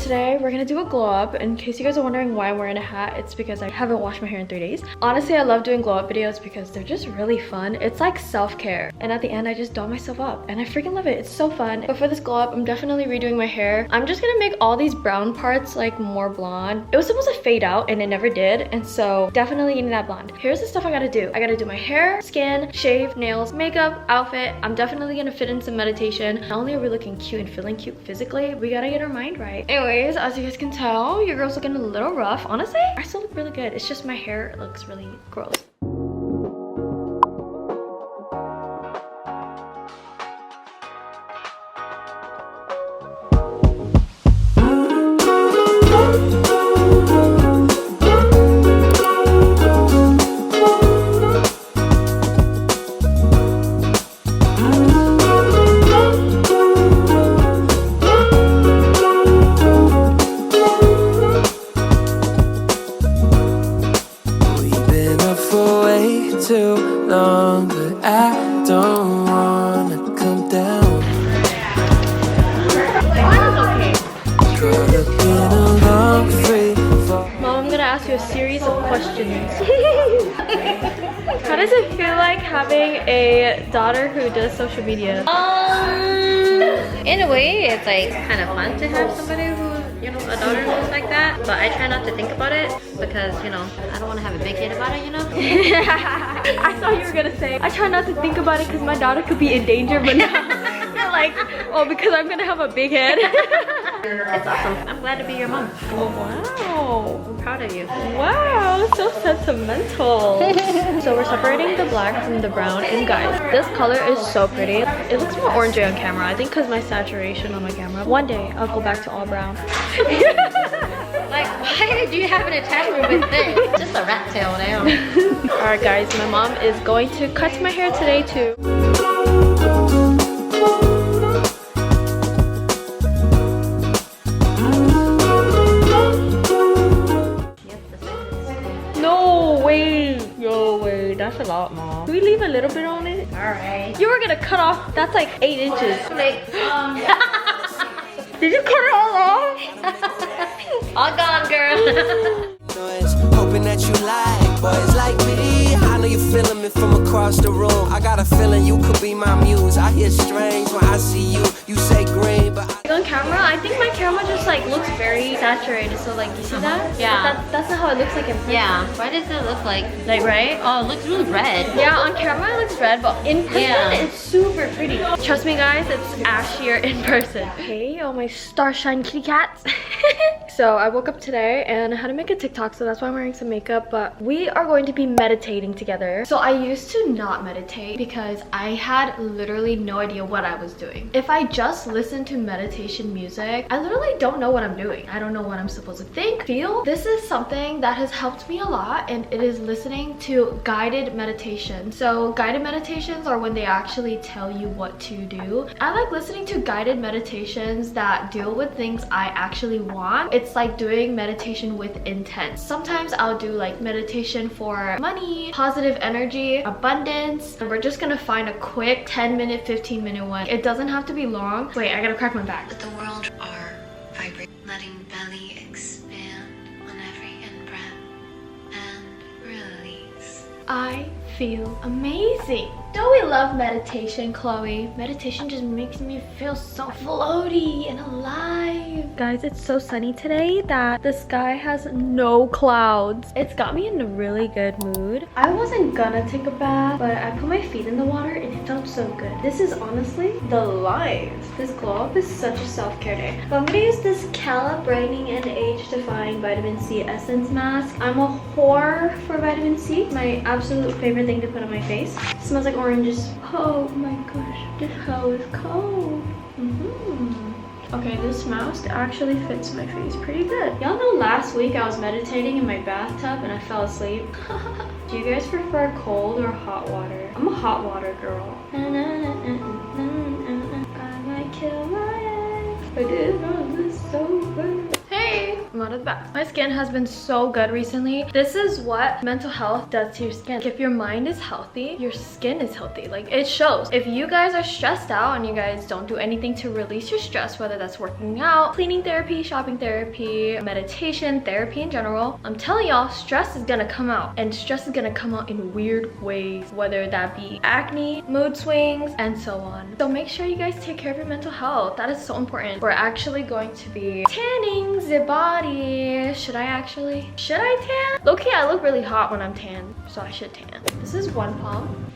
today we're gonna do a glow up. In case you guys are wondering why I'm wearing a hat, it's because I haven't washed my hair in 3 days. Honestly, I love doing glow up videos because they're just really fun. It's like self-care, and at the end I just doll myself up and I freaking love it. It's so fun. But for this glow up, I'm definitely redoing my hair. I'm just gonna make all these brown parts like more blonde. It was supposed to fade out and it never did, and so definitely getting that blonde. Here's the stuff I gotta do. I gotta do my hair, skin, shave, nails, makeup, outfit. I'm definitely gonna fit in some meditation. Not only are we looking cute and feeling cute physically, we gotta get our mind right. Anyways, as you guys can tell, your girl's looking a little rough. Honestly, I still look really good. It's just my hair looks really gross. Too long, but I don't wanna come down. Mom, I'm gonna ask you a series of questions. How does it feel like having a daughter who does social media? In a way, it's like kind of fun to have somebody who, you know, a daughter who's like that. But I try not to think about it because, you know, I don't want to have a big head about it, you know? I thought you were gonna say, I try not to think about it because my daughter could be in danger, but now you're like, oh, because I'm gonna have a big head. It's awesome. I'm glad to be your mom. Oh, wow. I'm proud of you. Wow, so sentimental. So we're separating the black from the brown, and guys, this color is so pretty. It looks more orangey on camera, I think because my saturation on my camera. One day I'll go back to all brown. Like, why did you have an attachment with this? Just a rat tail now. Alright guys, my mom is going to cut my hair today too. No way! No way, that's a lot, Mom. Can we leave a little bit on it? Alright. You were gonna cut off, that's like 8 inches. Like, Did you cut it all off? all gone, girl. Hoping that you like boys like me. I know you're feeling me from across the room. I got a feeling you could be my muse. I hear strange when I see you. You say green, but on camera, I think my camera just like looks very saturated. So like, you see that? Yeah. That's not how it looks like in person. Yeah. Why does it look like, right? oh, it looks really red. Yeah, on camera it looks red, but in person it's super pretty. Trust me guys, it's ashier in person. Hey, all my starshine kitty cats. So I woke up today and I had to make a TikTok, so that's why I'm wearing some makeup, but we are going to be meditating together. So I used to not meditate because I had literally no idea what I was doing. If I just listen to meditation music, I literally don't know what I'm doing. I don't know what I'm supposed to think, feel. This is something that has helped me a lot, and it is listening to guided meditation. So guided meditations are when they actually tell you what to do. I like listening to guided meditations that deal with things I actually want. It's like doing meditation with intent. Sometimes I'll do like meditation for money, positive energy, abundance, and we're just gonna find a quick 10-minute, 15-minute one. It doesn't have to be long. Wait, I gotta crack my back. Let the world are vibrate, letting belly expand on every in-breath and release. I feel amazing. Don't we love meditation, Chloe? Meditation just makes me feel so floaty and alive. Guys, it's so sunny today that the sky has no clouds. It's got me in a really good mood. I wasn't gonna take a bath, but I put my feet in the water and it felt so good. This is honestly the life. This glow up is such a self-care day. But I'm gonna use this Cala Brightening and Age Defying Vitamin C Essence Mask. I'm a whore for vitamin C. My absolute favorite thing to put on my face. It smells like oranges. Oh my gosh, this hoe is cold. Okay, this mask actually fits my face pretty good. Y'all know last week I was meditating in my bathtub and I fell asleep. Do you guys prefer cold or hot water? I'm a hot water girl. I might kill my ex, but this rose is so good. Hey! I'm out of look back. My skin has been so good recently. This is what mental health does to your skin. If your mind is healthy, your skin is healthy. Like, it shows. If you guys are stressed out and you guys don't do anything to release your stress, whether that's working out, cleaning therapy, shopping therapy, meditation, therapy in general, I'm telling y'all, stress is gonna come out, and stress is gonna come out in weird ways, whether that be acne, mood swings, and so on. So make sure you guys take care of your mental health. That is so important. We're actually going to be tanning the body. Should I tan? Low-key, I look really hot when I'm tan, so I should tan. This is one palm.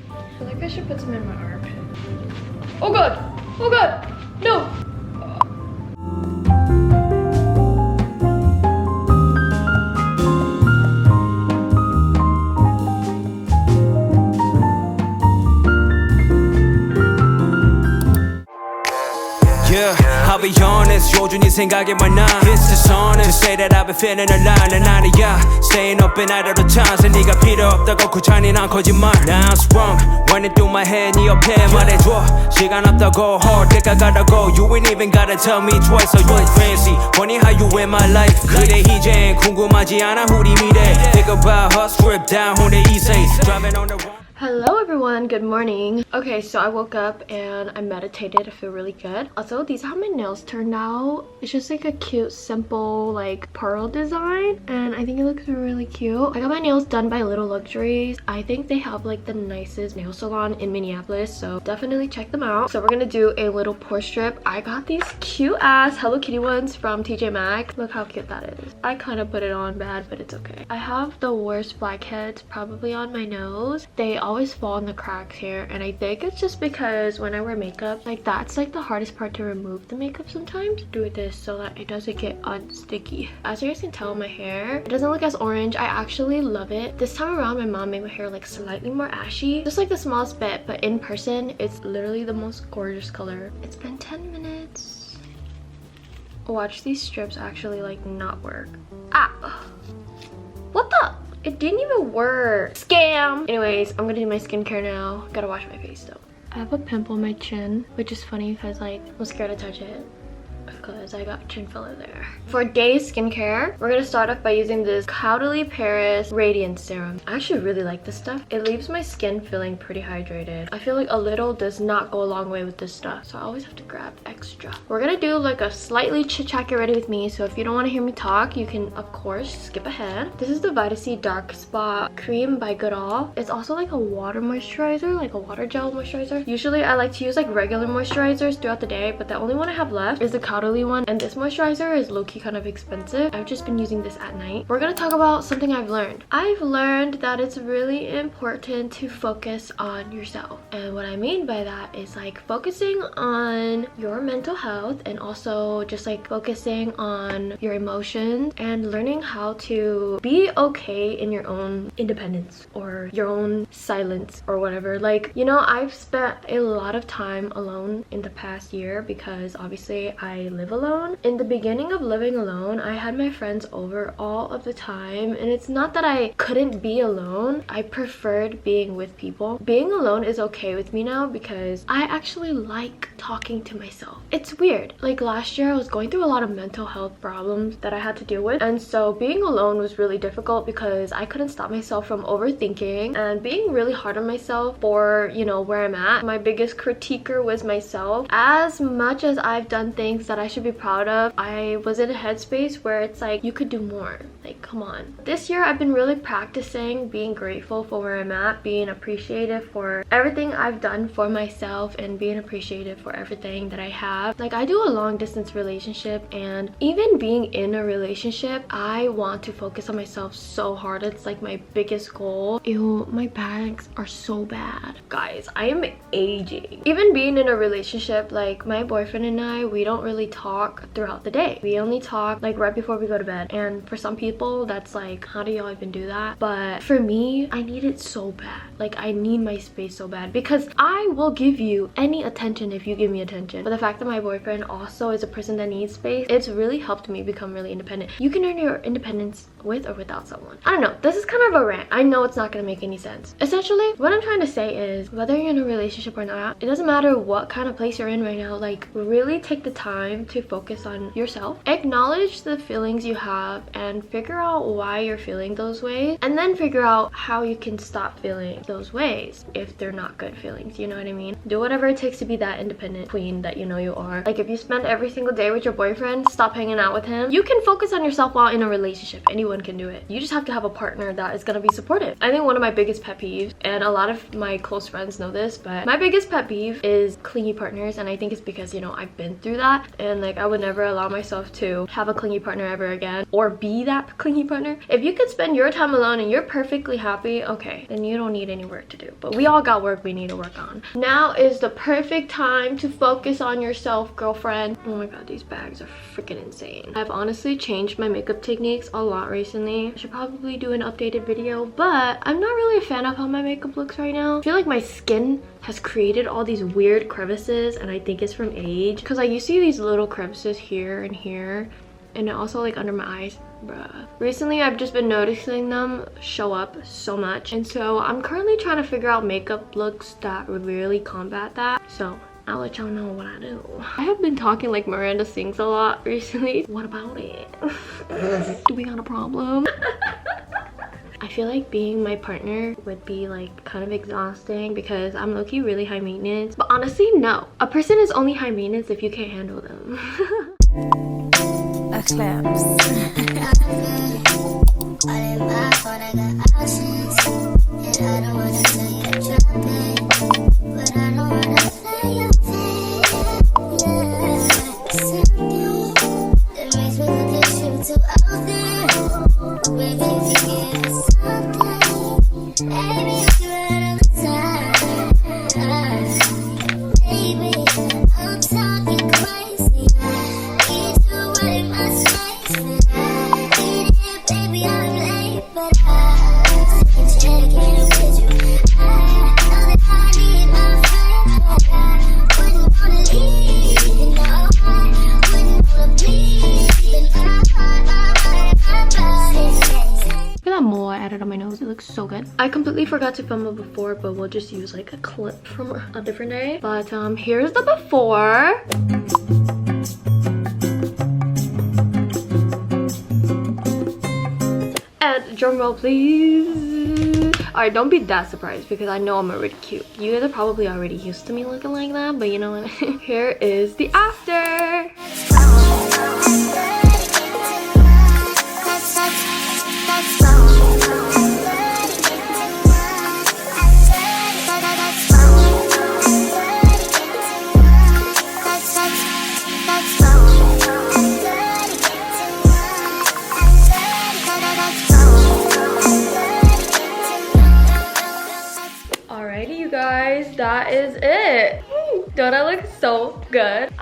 I feel like I should put some in my armpit. Oh god! Oh god! No! I'll be honest, 요준이 생각에만 나 It's dishonest to say that I've been feeling alive 난 아니야 Staying up and out of the times 네가 필요 없다고 그 잔인한 거짓말 Now I'm sprung, running through my head 네 옆에 말해줘 시간 없다고 hold 때가 가라고 You ain't even gotta tell me twice So you're fancy, funny how you in my life 그래 이젠 궁금하지 않아 우리 미래 Think about her, strip down 혼내 이생 Driving on the road. Hello everyone, good morning. Okay, so I woke up and I meditated. I feel really good. Also, these are how my nails turned out. It's just like a cute, simple, like pearl design, and I think it looks really cute. I got my nails done by Little Luxuries. I think they have like the nicest nail salon in Minneapolis, so definitely check them out. So we're gonna do a little pore strip. I got these cute ass Hello Kitty ones from TJ Maxx. Look how cute that is. I kind of put it on bad, but it's okay. I have the worst blackheads probably on my nose. They always fall in the cracks here, and I think it's just because when I wear makeup, like that's like the hardest part to remove the makeup sometimes. Do this so that it doesn't get unsticky. As you guys can tell, my hair, it doesn't look as orange. I actually love it. This time around, my mom made my hair like slightly more ashy, just like the smallest bit, but in person it's literally the most gorgeous color. It's been 10 minutes. Watch these strips actually like not work. Ah, what the? It didn't even work. Scam! Anyways, I'm gonna do my skincare now. Gotta wash my face though. I have a pimple on my chin, which is funny because like I'm scared to touch it because I got chin filler there. For day's skincare, we're gonna start off by using this Caudalie Paris Radiance Serum. I actually really like this stuff. It leaves my skin feeling pretty hydrated. I feel like a little does not go a long way with this stuff, so I always have to grab extra. We're gonna do like a slightly chit chat get ready with me, so if you don't want to hear me talk, you can of course skip ahead. This is the Vita C Dark Spot Cream by Goodall. It's also like a water moisturizer, like a water gel moisturizer. Usually I like to use like regular moisturizers throughout the day, but the only one I have left is the Caudalie one, and this moisturizer is low-key kind of expensive. I've just been using this at night. We're gonna talk about something I've learned. I've learned that it's really important to focus on yourself, and what I mean by that is like focusing on your mental health and also just like focusing on your emotions and learning how to be okay in your own independence or your own silence or whatever. Like, you know, I've spent a lot of time alone in the past year because obviously I live alone. In the beginning of living alone, I had my friends over all of the time, and it's not that I couldn't be alone. I preferred being with people. Being alone is okay with me now because I actually like talking to myself. It's weird. Like last year I was going through a lot of mental health problems that I had to deal with, and so being alone was really difficult because I couldn't stop myself from overthinking and being really hard on myself for, you know, where I'm at. My biggest critiquer was myself. As much as I've done things that I should be proud of, I was in a headspace where it's like, you could do more. Like, come on. This year I've been really practicing being grateful for where I'm at, being appreciative for everything I've done for myself, and being appreciative for everything that I have. Like, I do a long distance relationship, and even being in a relationship, I want to focus on myself so hard. It's like my biggest goal. Ew, my bags are so bad. Guys, I am aging. Even being in a relationship, like my boyfriend and I, we don't really talk throughout the day. We only talk like right before we go to bed, and for some people people that's like, how do y'all even do that? But for me, I need it so bad. Like, I need my space so bad because I will give you any attention if you give me attention. But the fact that my boyfriend also is a person that needs space, it's really helped me become really independent. You can earn your independence with or without someone. I don't know, this is kind of a rant. I know it's not gonna make any sense. Essentially, what I'm trying to say is, whether you're in a relationship or not, it doesn't matter what kind of place you're in right now. Like, really take the time to focus on yourself, acknowledge the feelings you have, and figure out why you're feeling those ways, and then figure out how you can stop feeling those ways if they're not good feelings. You know what I mean? Do whatever it takes to be that independent queen that you know you are. Like, if you spend every single day with your boyfriend, stop hanging out with him. You can focus on yourself while in a relationship. Anyone can do it. You just have to have a partner that is gonna be supportive. I think one of my biggest pet peeves, and a lot of my close friends know this, but my biggest pet peeve is clingy partners. And I think it's because, you know, I've been through that, and like I would never allow myself to have a clingy partner ever again, or be that clingy partner. If you could spend your time alone and you're perfectly happy, okay, then you don't need any work to do. But we all got work we need to work on. Now is the perfect time to focus on yourself, girlfriend. Oh my god, these bags are freaking insane. I've honestly changed my makeup techniques a lot recently. I should probably do an updated video, but I'm not really a fan of how my makeup looks right now. I feel like my skin has created all these weird crevices, and I think it's from age, because I used to see these little crevices here and here, and also like under my eyes. Bruh. Recently, I've just been noticing them show up so much, and so I'm currently trying to figure out makeup looks that would really combat that. So I'll let y'all know what I do. I have been talking like Miranda sings a lot recently. What about it? Do we got a problem? I feel like being my partner would be like kind of exhausting because I'm low-key really high maintenance. But honestly, no. A person is only high maintenance if you can't handle them. A claps. So good. I completely forgot to film a before, but we'll just use like a clip from a different day. But here's the before. And drum roll please. Alright, don't be that surprised because I know I'm already cute. You guys are probably already used to me looking like that, but you know what? Here is the after. That is it. Don't I look so good?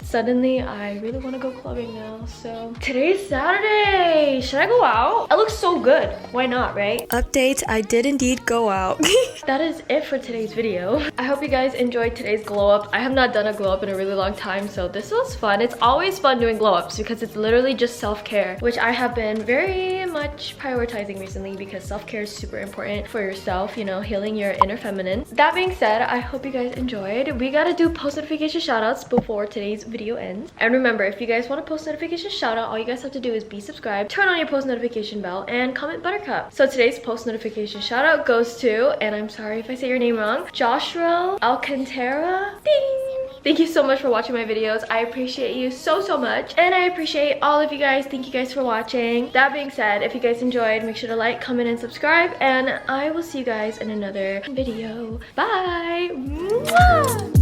Suddenly, I really want to go clubbing now, so today's Saturday. Should I go out? I look so good. Why not, right? Update, I did indeed go out. That is it for today's video. I hope you guys enjoyed today's glow up. I have not done a glow up in a really long time, so this was fun. It's always fun doing glow ups because it's literally just self-care, which I have been very much prioritizing recently because self-care is super important for yourself, you know, healing your inner feminine. That being said, I hope you guys enjoyed. We gotta do post notification shoutouts before today's video ends. And remember, if you guys want a post notification shout out, all you guys have to do is be subscribed, turn on your post notification bell, and comment buttercup. So today's post notification shout out goes to, and I'm sorry if I say your name wrong, Joshua Alcantara. Ding! Thank you so much for watching my videos. I appreciate you so much, and I appreciate all of you guys. Thank you guys for watching. That being said, if you guys enjoyed, make sure to like, comment, and subscribe, and I will see you guys in another video. Bye! Mwah!